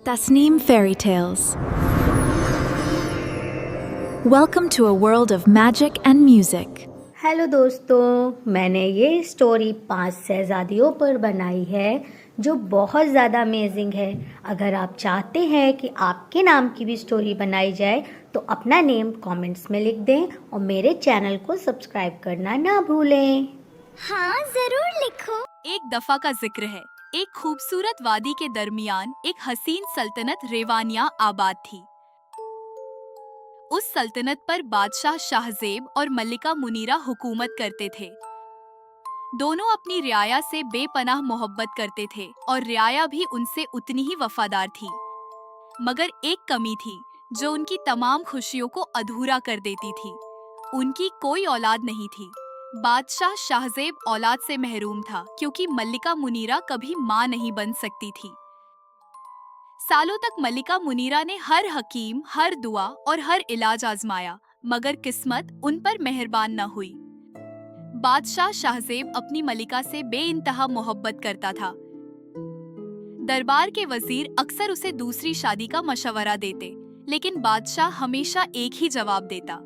Tasneem Fairy Tales. Welcome to a world of magic and music. Hello दोस्तों, मैंने ये story 5 शहज़ादियों पर बनाई है जो बहुत ज़्यादा अमेजिंग है। अगर आप चाहते हैं कि आपके नाम की भी स्टोरी बनाई जाए तो अपना नेम कमेंट्स में लिख दें और मेरे चैनल को सब्सक्राइब करना ना भूलें। हाँ, जरूर लिखो। एक दफा का जिक्र है। एक खूबसूरत वादी के दरमियान एक हसीन सल्तनत रेवानिया आबाद थी। उस सल्तनत पर बादशाह शाहजेब और मल्लिका मुनीरा हुकूमत करते थे। दोनों अपनी रियाया से बेपनाह मोहब्बत करते थे और रियाया भी उनसे उतनी ही वफादार थी। मगर एक कमी थी जो उनकी तमाम खुशियों को अधूरा कर देती थी। उनकी कोई औलाद नहीं थी। बादशाह शाहजेब औलाद से महरूम था क्योंकि मल्लिका मुनीरा कभी मां नहीं बन सकती थी। सालों तक मल्लिका मुनीरा ने हर हकीम, हर दुआ और हर इलाज आजमाया, मगर किस्मत उन पर मेहरबान न हुई। बादशाह शाहजेब अपनी मल्लिका से बेइंतहा मोहब्बत करता था। दरबार के वजीर अक्सर उसे दूसरी शादी का मशवरा देते, लेकिन बादशाह हमेशा एक ही जवाब देता,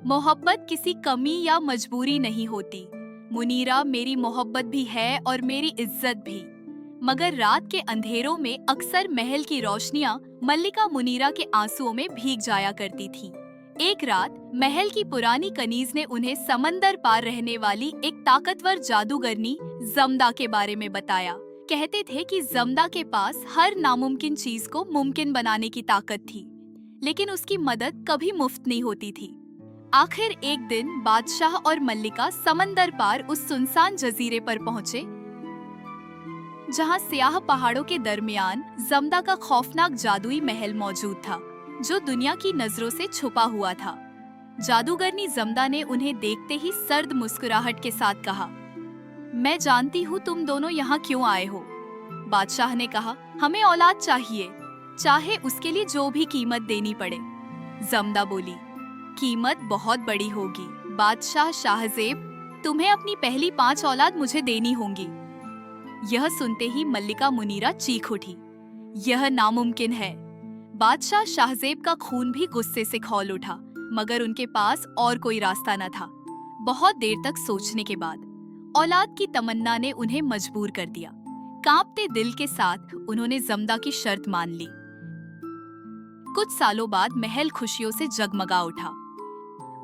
मोहब्बत किसी कमी या मजबूरी नहीं होती। मुनीरा मेरी मोहब्बत भी है और मेरी इज्जत भी। मगर रात के अंधेरों में अक्सर महल की रोशनियां मल्लिका मुनीरा के आंसुओं में भीग जाया करती थीं। एक रात महल की पुरानी कनीज ने उन्हें समंदर पार रहने वाली एक ताकतवर जादूगरनी जमदा के बारे में बताया। कहते थे कि जमदा के पास हर नामुमकिन चीज को मुमकिन बनाने की ताकत थी, लेकिन उसकी मदद कभी मुफ्त नहीं होती थी। आखिर एक दिन बादशाह और मल्लिका समंदर पार उस सुनसान जजीरे पर पहुंचे जहां स्याह पहाड़ों के दरमियान जमदा का खौफनाक जादुई महल मौजूद था, जो दुनिया की नजरों से छुपा हुआ था। जादूगरनी जमदा ने उन्हें देखते ही सर्द मुस्कुराहट के साथ कहा, मैं जानती हूँ तुम दोनों यहाँ क्यों आए हो। बादशाह ने कहा, हमें औलाद चाहिए, चाहे उसके लिए जो भी कीमत देनी पड़े। जमदा बोली, कीमत बहुत बड़ी होगी बादशाह शाहजेब, तुम्हें अपनी पहली 5 औलाद मुझे देनी होंगी। यह सुनते ही मल्लिका मुनीरा चीख उठी, यह नामुमकिन है। बादशाह शाहजेब का खून भी गुस्से से खौल उठा, मगर उनके पास और कोई रास्ता न था। बहुत देर तक सोचने के बाद औलाद की तमन्ना ने उन्हें मजबूर कर दिया। कांपते दिल के साथ उन्होंने जमदा की शर्त मान ली। कुछ सालों बाद महल खुशियों से जगमगा उठा।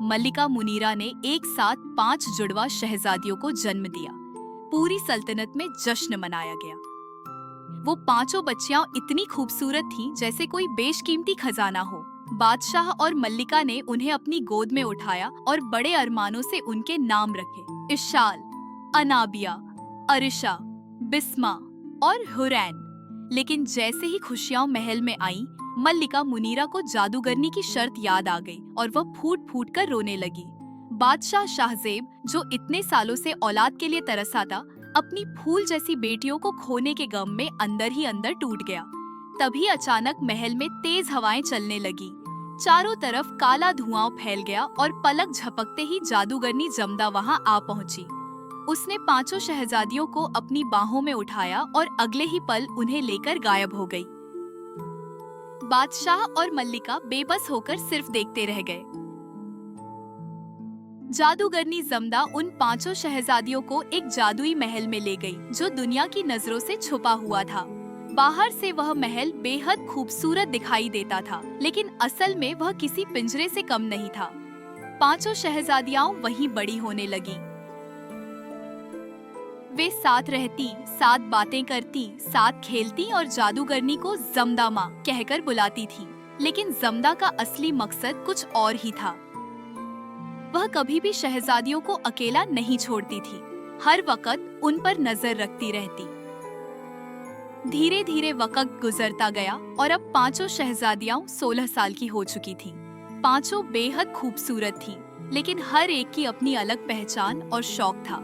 मल्लिका मुनीरा ने एक साथ 5 जुड़वा शहजादियों को जन्म दिया। पूरी सल्तनत में जश्न मनाया गया। वो 5 बच्चियां इतनी खूबसूरत थीं जैसे कोई बेशकीमती खजाना हो। बादशाह और मल्लिका ने उन्हें अपनी गोद में उठाया और बड़े अरमानों से उनके नाम रखे, इशाल, अनाबिया, अरिशा, बिस्मा और हुरैन। लेकिन जैसे ही खुशियां महल में आईं, मल्लिका मुनीरा को जादूगरनी की शर्त याद आ गई और वह फूट फूट कर रोने लगी। बादशाह शाहजेब, जो इतने सालों से औलाद के लिए तरसा था, अपनी फूल जैसी बेटियों को खोने के गम में अंदर ही अंदर टूट गया। तभी अचानक महल में तेज हवाएं चलने लगी। चारों तरफ काला धुआं फैल गया और पलक झपकते ही जादूगरनी जमदा वहां आ पहुंची। उसने 5 शहजादियों को अपनी बाहों में उठाया और अगले ही पल उन्हें लेकर गायब हो गई। बादशाह और मल्लिका बेबस होकर सिर्फ देखते रह गए। जादूगरनी जमदा उन 5 शहजादियों को एक जादुई महल में ले गई, जो दुनिया की नजरों से छुपा हुआ था। बाहर से वह महल बेहद खूबसूरत दिखाई देता था, लेकिन असल में वह किसी पिंजरे से कम नहीं था। 5 शहजादियां वहीं बड़ी होने लगी। वे साथ रहती, साथ बातें करती, साथ खेलती और जादूगरनी को जमदा माँ कहकर बुलाती थी। लेकिन जमदा का असली मकसद कुछ और ही था। वह कभी भी शहजादियों को अकेला नहीं छोड़ती थी, हर वक्त उन पर नजर रखती रहती। धीरे धीरे वक्त गुजरता गया और अब 5 शहजादियां 16 साल की हो चुकी थीं। 5 बेहद खूबसूरत थीं, लेकिन हर एक की अपनी अलग पहचान और शौक था।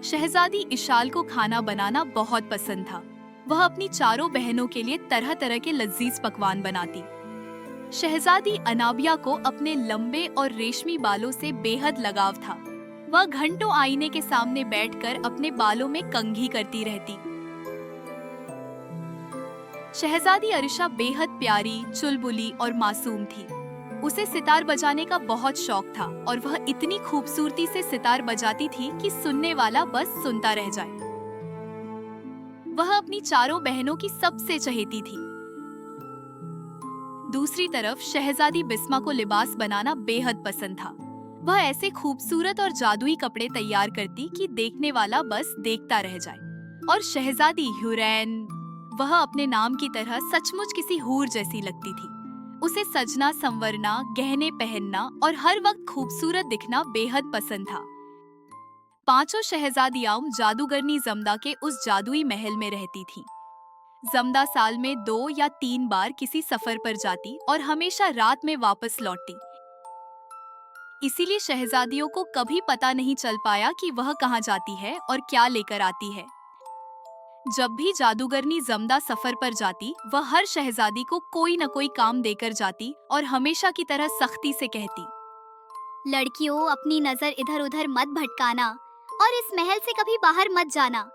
शहजादी इशाल को खाना बनाना बहुत पसंद था। वह अपनी 4 बहनों के लिए तरह तरह के लजीज पकवान बनाती। शहजादी अनाबिया को अपने लंबे और रेशमी बालों से बेहद लगाव था। वह घंटों आईने के सामने बैठकर अपने बालों में कंघी करती रहती। शहजादी अरिशा बेहद प्यारी, चुलबुली और मासूम थी। उसे सितार बजाने का बहुत शौक था और वह इतनी खूबसूरती से सितार बजाती थी कि सुनने वाला बस सुनता रह जाए। वह अपनी चारों बहनों की सबसे चहेती थी। दूसरी तरफ शहजादी बिस्मा को लिबास बनाना बेहद पसंद था। वह ऐसे खूबसूरत और जादुई कपड़े तैयार करती कि देखने वाला बस देखता रह जाए। और शहजादी हुरैन, वह अपने नाम की तरह सचमुच किसी हूर जैसी लगती थी। उसे सजना संवरना, गहने पहनना और हर वक्त खूबसूरत दिखना बेहद पसंद था। पांचों शहजादियां जादूगरनी जमदा के उस जादुई महल में रहती थीं। जमदा साल में 2 या 3 बार किसी सफर पर जाती और हमेशा रात में वापस लौटती। इसीलिए शहजादियों को कभी पता नहीं चल पाया कि वह कहाँ जाती है और क्या लेकर आती है। जब भी जादूगरनी जमदा सफर पर जाती, वह हर शहजादी को कोई न कोई काम देकर जाती और हमेशा की तरह सख्ती से कहती, लड़कियों, अपनी नजर इधर उधर मत भटकाना और इस महल से कभी बाहर मत जाना,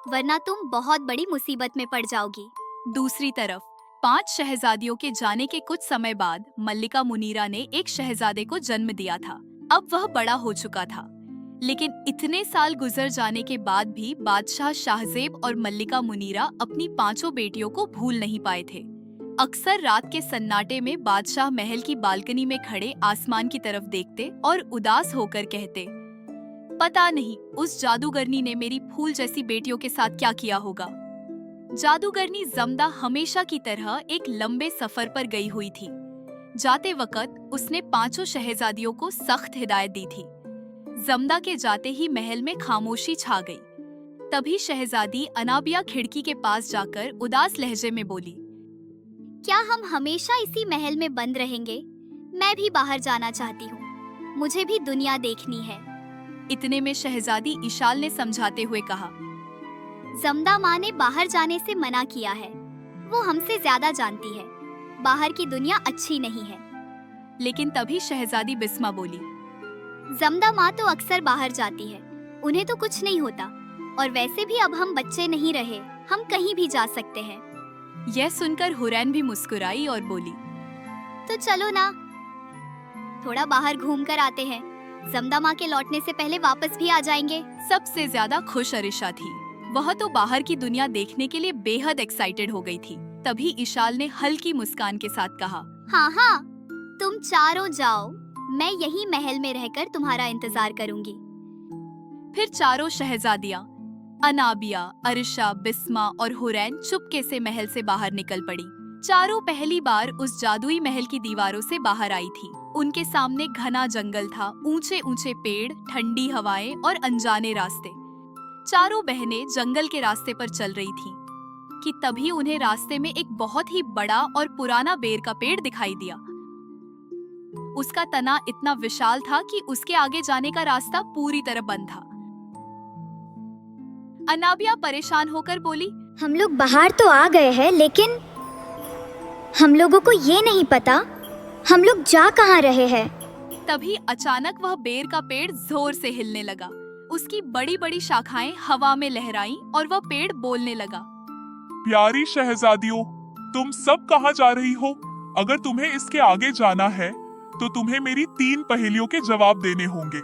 वरना तुम बहुत बड़ी मुसीबत में पड़ जाओगी। दूसरी तरफ 5 शहजादियों के जाने के कुछ समय बाद मल्लिका मुनीरा ने एक शहजादे को जन्म दिया था। अब वह बड़ा हो चुका था, लेकिन इतने साल गुजर जाने के बाद भी बादशाह शाहजेब और मल्लिका मुनीरा अपनी 5 बेटियों को भूल नहीं पाए थे। अक्सर रात के सन्नाटे में बादशाह महल की बालकनी में खड़े आसमान की तरफ देखते और उदास होकर कहते, पता नहीं उस जादूगरनी ने मेरी फूल जैसी बेटियों के साथ क्या किया होगा। जादूगरनी जमदा हमेशा की तरह एक लंबे सफर पर गई हुई थी। जाते वक्त उसने 5 शहजादियों को सख्त हिदायत दी थी। जमदा के जाते ही महल में खामोशी छा गई। तभी शहजादी अनाबिया खिड़की के पास जाकर उदास लहजे में बोली, क्या हम हमेशा इसी महल में बंद रहेंगे? मैं भी बाहर जाना चाहती हूँ, मुझे भी दुनिया देखनी है। इतने में शहजादी इशाल ने समझाते हुए कहा, जमदा माँ ने बाहर जाने से मना किया है, वो हमसे ज्यादा जानती है, बाहर की दुनिया अच्छी नहीं है। लेकिन तभी शहजादी बिस्मा बोली, जमदा माँ तो अक्सर बाहर जाती है, उन्हें तो कुछ नहीं होता, और वैसे भी अब हम बच्चे नहीं रहे, हम कहीं भी जा सकते हैं। यह सुनकर हुरैन भी मुस्कुराई और बोली, तो चलो ना, थोड़ा बाहर घूम कर आते हैं, जमदा माँ के लौटने से पहले वापस भी आ जाएंगे। सबसे ज्यादा खुश अरिशा थी। वह तो बाहर की दुनिया देखने के लिए बेहद एक्साइटेड हो गई थी। तभी इशाल ने हल्की मुस्कान के साथ कहा, हाँ हाँ, तुम चारों जाओ, मैं यही महल में रहकर तुम्हारा इंतजार करूंगी। फिर चारों शहजादियां अनाबिया, अरिशा, बिस्मा और हुरैन चुपके से महल से बाहर निकल पड़ी। चारों पहली बार उस जादुई महल की दीवारों से बाहर आई थी। उनके सामने घना जंगल था, ऊंचे ऊंचे पेड़, ठंडी हवाएं और अनजाने रास्ते। चारों बहनें जंगल के रास्ते पर चल रही थीं कि तभी उन्हें रास्ते में एक बहुत ही बड़ा और पुराना बेर का पेड़ दिखाई दिया। उसका तना इतना विशाल था कि उसके आगे जाने का रास्ता पूरी तरह बंद था। अनाबिया परेशान होकर बोली, हम लोग बाहर तो आ गए हैं, लेकिन हम लोगों को ये नहीं पता हम लोग जा कहाँ रहे हैं। तभी अचानक वह बेर का पेड़ जोर से हिलने लगा। उसकी बड़ी बड़ी शाखाएं हवा में लहराईं और वह पेड़ बोलने लगा, प्यारी शहजादियों, तुम सब कहाँ जा रही हो? अगर तुम्हें इसके आगे जाना है तो तुम्हें मेरी 3 पहेलियों के जवाब देने होंगे।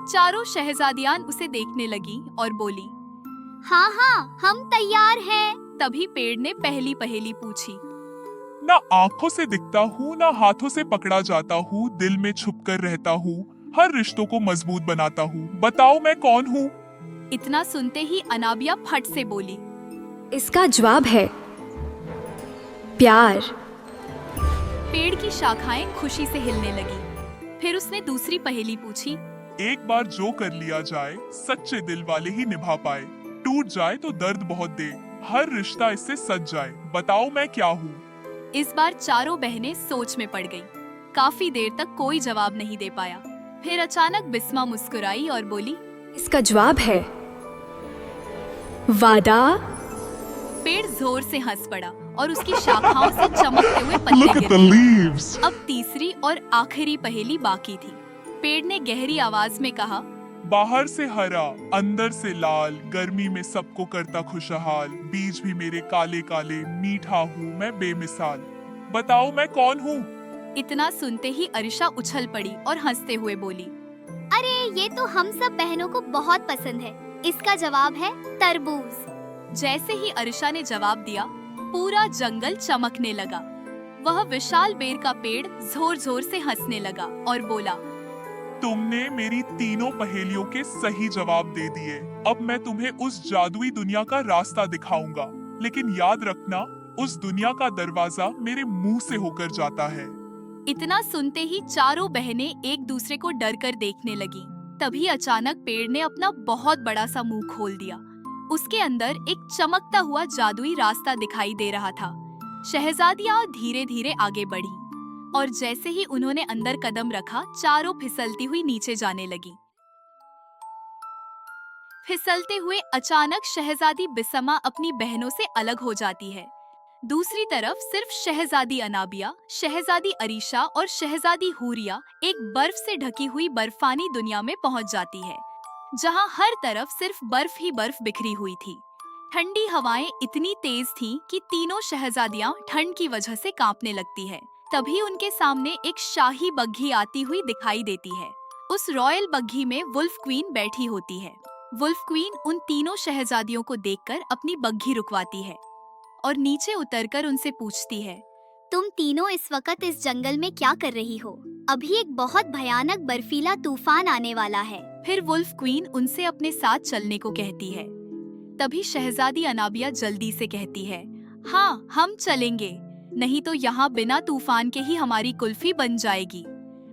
चारों शहजादियां उसे देखने लगी और बोली, हाँ हाँ, हम तैयार हैं। तभी पेड़ ने पहली पहेली पूछी, ना आंखों से दिखता हूँ, ना हाथों से पकड़ा जाता हूँ, दिल में छुप कर रहता हूँ, हर रिश्तों को मजबूत बनाता हूँ, बताओ मैं कौन हूँ? इतना सुनते ही अनाबिया फट से बोली, इसका जवाब है प्यार। पेड़ की शाखाएं खुशी से हिलने लगी। फिर उसने दूसरी पहेली पूछी, एक बार जो कर लिया जाए सच्चे दिल वाले ही निभा पाए, टूट जाए तो दर्द बहुत दे, हर रिश्ता इससे सज जाए, बताओ मैं क्या हूँ? इस बार चारों बहनें सोच में पड़ गईं। काफी देर तक कोई जवाब नहीं दे पाया। फिर अचानक बिस्मा मुस्कुराई और बोली, इसका जवाब है वादा। पेड़ जोर से हंस पड़ा और उसकी शाखाओं से चमकते हुए पत्ते गिरे। अब तीसरी और आखिरी पहेली बाकी थी। पेड़ ने गहरी आवाज में कहा, बाहर से हरा, अंदर से लाल, गर्मी में सबको करता खुशहाल, बीज भी मेरे काले काले, मीठा हूँ मैं बेमिसाल। बताओ मैं कौन हूँ? इतना सुनते ही अरीशा उछल पड़ी और हंसते हुए बोली, अरे ये तो हम सब बहनों को बहुत पसंद है। इसका जवाब है तरबूज। जैसे ही अरीशा ने जवाब दिया, पूरा जंगल चमकने लगा। वह विशाल बेर का पेड़ जोर जोर से हंसने लगा और बोला, तुमने मेरी तीनों पहेलियों के सही जवाब दे दिए। अब मैं तुम्हें उस जादुई दुनिया का रास्ता दिखाऊंगा, लेकिन याद रखना उस दुनिया का दरवाजा मेरे मुंह से होकर जाता है। इतना सुनते ही चारों बहनें एक दूसरे को डर कर देखने लगी। तभी अचानक पेड़ ने अपना बहुत बड़ा सा मुंह खोल दिया। उसके अंदर एक चमकता हुआ जादुई रास्ता दिखाई दे रहा था। शहजादियां धीरे धीरे आगे बढ़ी और जैसे ही उन्होंने अंदर कदम रखा, चारों फिसलती हुई नीचे जाने लगी। फिसलते हुए अचानक शहजादी बिस्मा अपनी बहनों से अलग हो जाती है। दूसरी तरफ सिर्फ शहजादी अनाबिया, शहजादी अरीशा और शहजादी हूरिया एक बर्फ से ढकी हुई बर्फानी दुनिया में पहुंच जाती है, जहां हर तरफ सिर्फ बर्फ ही बर्फ बिखरी हुई थी। ठंडी हवाएं इतनी तेज थीं कि तीनों शहजादियां ठंड की वजह से कांपने लगती है। तभी उनके सामने एक शाही बग्घी आती हुई दिखाई देती है। उस रॉयल बग्घी में वुल्फ क्वीन बैठी होती है। वुल्फ क्वीन उन तीनों शहजादियों को देखकर अपनी बग्घी रुकवाती है और नीचे उतरकर उनसे पूछती है, तुम तीनों इस वक्त इस जंगल में क्या कर रही हो? अभी एक बहुत भयानक बर्फीला तूफान आने वाला है। फिर वुल्फ क्वीन उनसे अपने साथ चलने को कहती है। तभी शहजादी अनाबिया जल्दी से कहती है, हाँ हम चलेंगे, नहीं तो यहाँ बिना तूफान के ही हमारी कुल्फी बन जाएगी।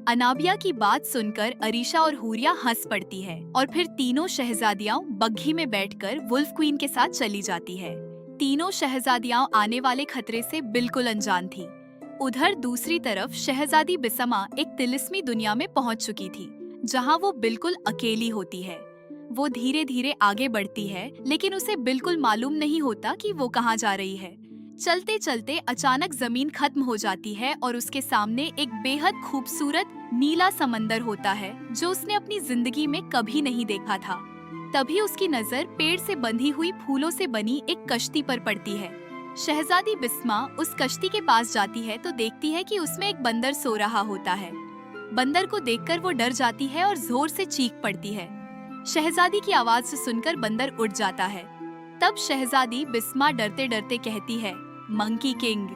अनाबिया की बात सुनकर अरीशा और हूरिया हंस पड़ती है और फिर तीनों शहजादियां बग्घी में बैठकर वुल्फ क्वीन के साथ चली जाती है। तीनों शहजादियां आने वाले खतरे से बिल्कुल अनजान थी। उधर दूसरी तरफ शहजादी बिस्मा एक तिलिस्मी दुनिया में पहुंच चुकी थी, जहां वो बिल्कुल अकेली होती है। वो धीरे धीरे आगे बढ़ती है, लेकिन उसे बिल्कुल मालूम नहीं होता कि वो कहाँ जा रही है। चलते चलते अचानक जमीन खत्म हो जाती है और उसके सामने एक बेहद खूबसूरत नीला समंदर होता है, जो उसने अपनी जिंदगी में कभी नहीं देखा था। तभी उसकी नजर पेड़ से बंधी हुई फूलों से बनी एक कश्ती पर पड़ती है। शहजादी बिस्मा उस कश्ती के पास जाती है तो देखती है कि उसमें एक बंदर सो रहा होता है। बंदर को देखकर वो डर जाती है और जोर से चीख पड़ती है। शहजादी की आवाज से सुनकर बंदर उठ जाता है। तब शहजादी बिस्मा डरते डरते कहती है, मंकी किंग,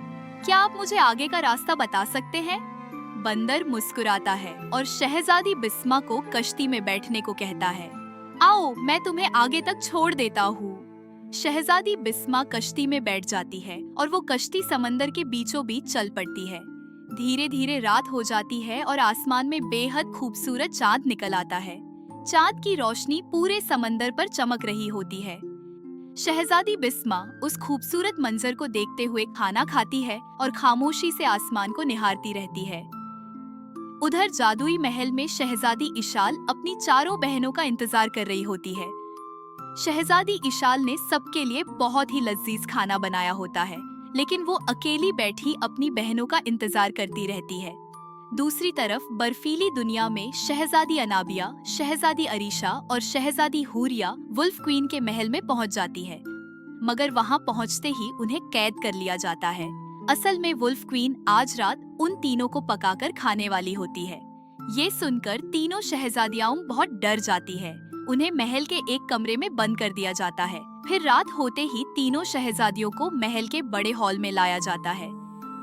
क्या आप मुझे आगे का रास्ता बता सकते हैं? बंदर मुस्कुराता है और शहजादी बिस्मा को कश्ती में बैठने को कहता है। आओ, मैं तुम्हें आगे तक छोड़ देता हूँ। शहजादी बिस्मा कश्ती में बैठ जाती है और वो कश्ती समंदर के बीचों बीच चल पड़ती है। धीरे धीरे रात हो जाती है और आसमान में बेहद खूबसूरत चांद निकल आता है। चांद की रोशनी पूरे समंदर पर चमक रही होती है। शहजादी बिस्मा उस खूबसूरत मंजर को देखते हुए खाना खाती है और खामोशी से आसमान को निहारती रहती है। उधर जादुई महल में शहजादी इशाल अपनी चारों बहनों का इंतजार कर रही होती है। शहजादी इशाल ने सबके लिए बहुत ही लजीज खाना बनाया होता है, लेकिन वो अकेली बैठी अपनी बहनों का इंतजार करती रहती है। दूसरी तरफ बर्फीली दुनिया में शहजादी अनाबिया, शहजादी अरीशा और शहजादी हूरिया वुल्फ क्वीन के महल में पहुंच जाती है, मगर वहां पहुंचते ही उन्हें कैद कर लिया जाता है। असल में वुल्फ क्वीन आज रात उन तीनों को पकाकर खाने वाली होती है। ये सुनकर तीनों शहजादियां बहुत डर जाती है। उन्हें महल के एक कमरे में बंद कर दिया जाता है। फिर रात होते ही तीनों शहजादियों को महल के बड़े हॉल में लाया जाता है।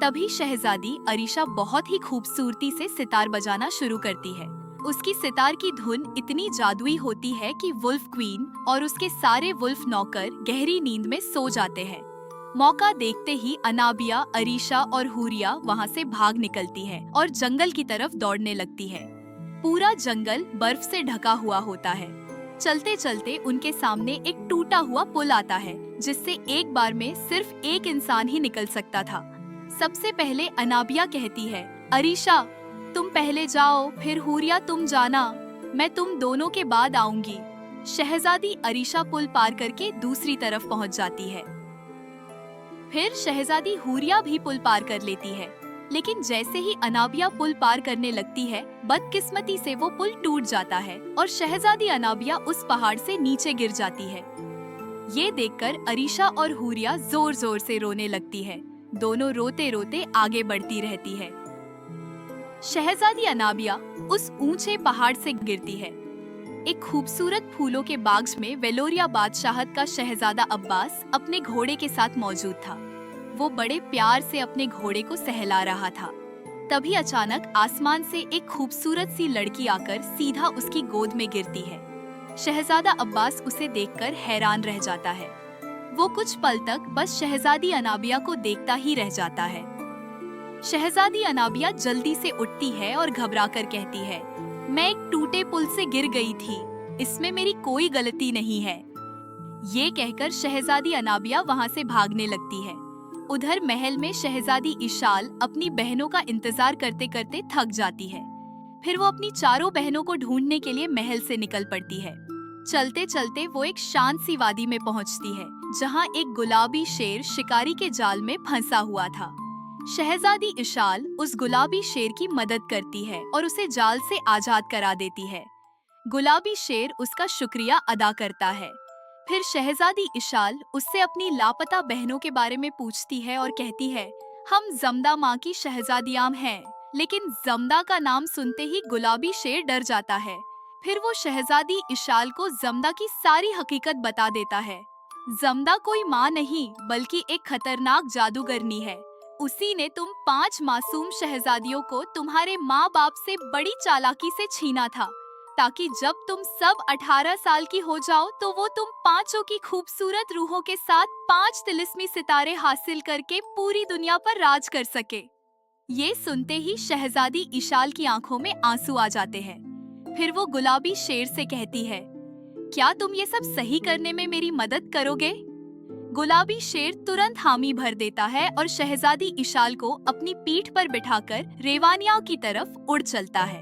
तभी शहजादी अरीशा बहुत ही खूबसूरती से सितार बजाना शुरू करती है। उसकी सितार की धुन इतनी जादुई होती है कि वुल्फ क्वीन और उसके सारे वुल्फ नौकर गहरी नींद में सो जाते हैं। मौका देखते ही अनाबिया, अरीशा और हूरिया वहां से भाग निकलती है और जंगल की तरफ दौड़ने लगती है। पूरा जंगल बर्फ से ढका हुआ होता है। चलते चलते उनके सामने एक टूटा हुआ पुल आता है, जिससे एक बार में सिर्फ एक इंसान ही निकल सकता था। सबसे पहले अनाबिया कहती है, अरीशा तुम पहले जाओ, फिर हूरिया तुम जाना, मैं तुम दोनों के बाद आऊंगी। शहजादी अरीशा पुल पार करके दूसरी तरफ पहुंच जाती है। फिर शहजादी हूरिया भी पुल पार कर लेती है। लेकिन जैसे ही अनाबिया पुल पार करने लगती है, बदकिस्मती से वो पुल टूट जाता है और शहजादी अनाबिया उस पहाड़ से नीचे गिर जाती है। ये देखकर अरीशा और हुरिया जोर जोर से रोने लगती है। दोनों रोते रोते आगे बढ़ती रहती है। शहजादी अनाबिया उस ऊंचे पहाड़ से गिरती है। एक खूबसूरत फूलों के बाग में वेलोरिया बादशाहत का शहजादा अब्बास अपने घोड़े के साथ मौजूद था। वो बड़े प्यार से अपने घोड़े को सहला रहा था। तभी अचानक आसमान से एक खूबसूरत सी लड़की आकर सीधा उसकी गोद में गिरती है। शहजादा अब्बास उसे देखकर हैरान रह जाता है। वो कुछ पल तक बस शहजादी अनाबिया को देखता ही रह जाता है। शहजादी अनाबिया जल्दी से उठती है और घबराकर कहती है, मैं एक टूटे पुल से गिर गई थी, इसमें मेरी कोई गलती नहीं है। ये कहकर शहजादी अनाबिया वहाँ से भागने लगती है। उधर महल में शहजादी इशाल अपनी बहनों का इंतजार करते करते थक जाती है। फिर वो अपनी चारों बहनों को ढूंढने के लिए महल से निकल पड़ती है। चलते चलते वो एक शांत सी वादी में पहुंचती है, जहां एक गुलाबी शेर शिकारी के जाल में फंसा हुआ था। शहजादी इशाल उस गुलाबी शेर की मदद करती है और उसे जाल से आजाद करा देती है। गुलाबी शेर उसका शुक्रिया अदा करता है। फिर शहजादी इशाल उससे अपनी लापता बहनों के बारे में पूछती है और कहती है, हम जमदा माँ की शहजादियाँ हैं। लेकिन जमदा का नाम सुनते ही गुलाबी शेर डर जाता है। फिर वो शहजादी इशाल को जमदा की सारी हकीकत बता देता है। जमदा कोई माँ नहीं बल्कि एक खतरनाक जादूगरनी है। उसी ने तुम 5 मासूम शहजादियों को तुम्हारे माँ बाप से बड़ी चालाकी से छीना था, ताकि जब तुम सब 18 साल की हो जाओ तो वो तुम पांचों की खूबसूरत रूहों के साथ 5 तिलिस्मी सितारे हासिल करके पूरी दुनिया पर राज कर सके। ये सुनते ही शहजादी इशाल की आंखों में आंसू आ जाते हैं। फिर वो गुलाबी शेर से कहती है, क्या तुम ये सब सही करने में मेरी मदद करोगे? गुलाबी शेर तुरंत हामी भर देता है और शहजादी इशाल को अपनी पीठ पर बिठाकर रेवानिया की तरफ उड़ चलता है।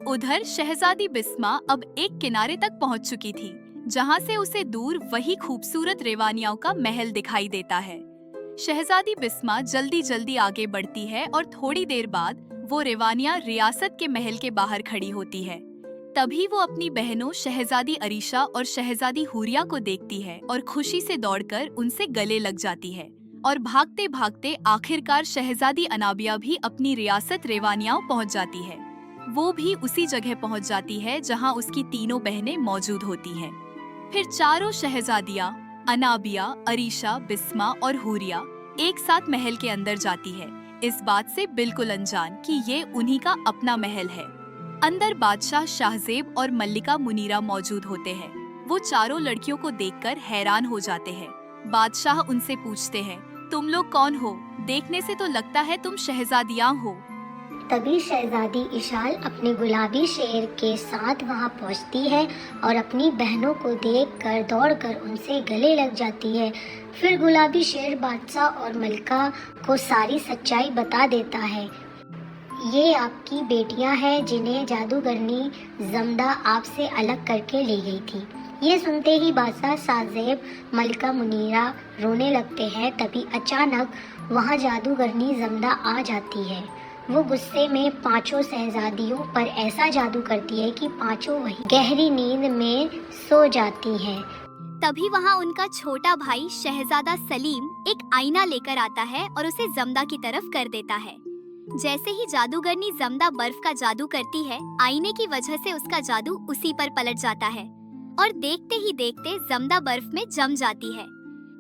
उधर शहजादी बिस्मा अब एक किनारे तक पहुंच चुकी थी, जहां से उसे दूर वही खूबसूरत रेवानिया का महल दिखाई देता है। शहजादी बिस्मा जल्दी जल्दी आगे बढ़ती है और थोड़ी देर बाद वो रेवानिया रियासत के महल के बाहर खड़ी होती है। तभी वो अपनी बहनों शहजादी अरीशा और शहजादी हुरिया को देखती है और खुशी से दौड़कर उनसे गले लग जाती है। और भागते भागते आखिरकार शहजादी अनाबिया भी अपनी रियासत रेवानिया पहुंच जाती है। वो भी उसी जगह पहुंच जाती है जहां उसकी तीनों बहनें मौजूद होती हैं। फिर चारों शहजादियां अनाबिया, अरीशा, बिस्मा और हुरिया एक साथ महल के अंदर जाती है, इस बात से बिल्कुल अनजान कि ये उन्हीं का अपना महल है। अंदर बादशाह शाहजेब और मल्लिका मुनीरा मौजूद होते हैं। वो चारों लड़कियों को देखकर हैरान हो जाते हैं। बादशाह उनसे पूछते हैं, तुम लोग कौन हो? देखने से तो लगता है तुम शहजादियां हो। तभी शहजादी इशाल अपने गुलाबी शेर के साथ वहां पहुंचती है और अपनी बहनों को देखकर दौड़कर उनसे गले लग जाती है। फिर गुलाबी शेर बादशाह और मलिका को सारी सच्चाई बता देता है। ये आपकी बेटियां हैं जिन्हें जादूगरनी जमदा आपसे अलग करके ले गई थी। ये सुनते ही बादशाह शाहजेब, मलिका मुनीरा रोने लगते हैं। तभी अचानक वहाँ जादूगरनी जमदा आ जाती है। वो गुस्से में पांचों शहजादियों पर ऐसा जादू करती है कि पांचों वही गहरी नींद में सो जाती हैं। तभी वहाँ उनका छोटा भाई शहजादा सलीम एक आईना लेकर आता है और उसे जमदा की तरफ कर देता है। जैसे ही जादूगरनी जमदा बर्फ का जादू करती है, आईने की वजह से उसका जादू उसी पर पलट जाता है और देखते ही देखते जमदा बर्फ में जम जाती है,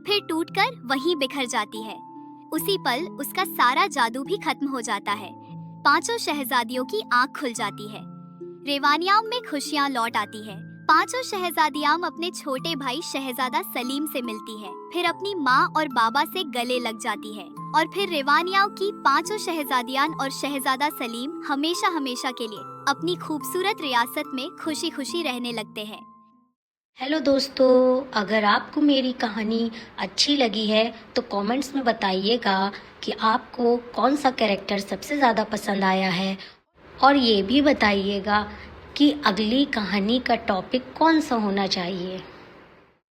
फिर टूटकर वहीं बिखर जाती है। उसी पल उसका सारा जादू भी खत्म हो जाता है। पांचों शहजादियों की आंख खुल जाती है। रेवानिया में खुशियां लौट आती है। पांचों शहजादियां अपने छोटे भाई शहजादा सलीम से मिलती है, फिर अपनी माँ और बाबा से गले लग जाती है और फिर रेवानिया की पांचों शहजादियां और शहजादा सलीम हमेशा हमेशा के लिए अपनी खूबसूरत रियासत में खुशी खुशी रहने लगते हैं। हेलो दोस्तों, अगर आपको मेरी कहानी अच्छी लगी है तो कमेंट्स में बताइएगा कि आपको कौन सा कैरेक्टर सबसे ज़्यादा पसंद आया है, और ये भी बताइएगा कि अगली कहानी का टॉपिक कौन सा होना चाहिए।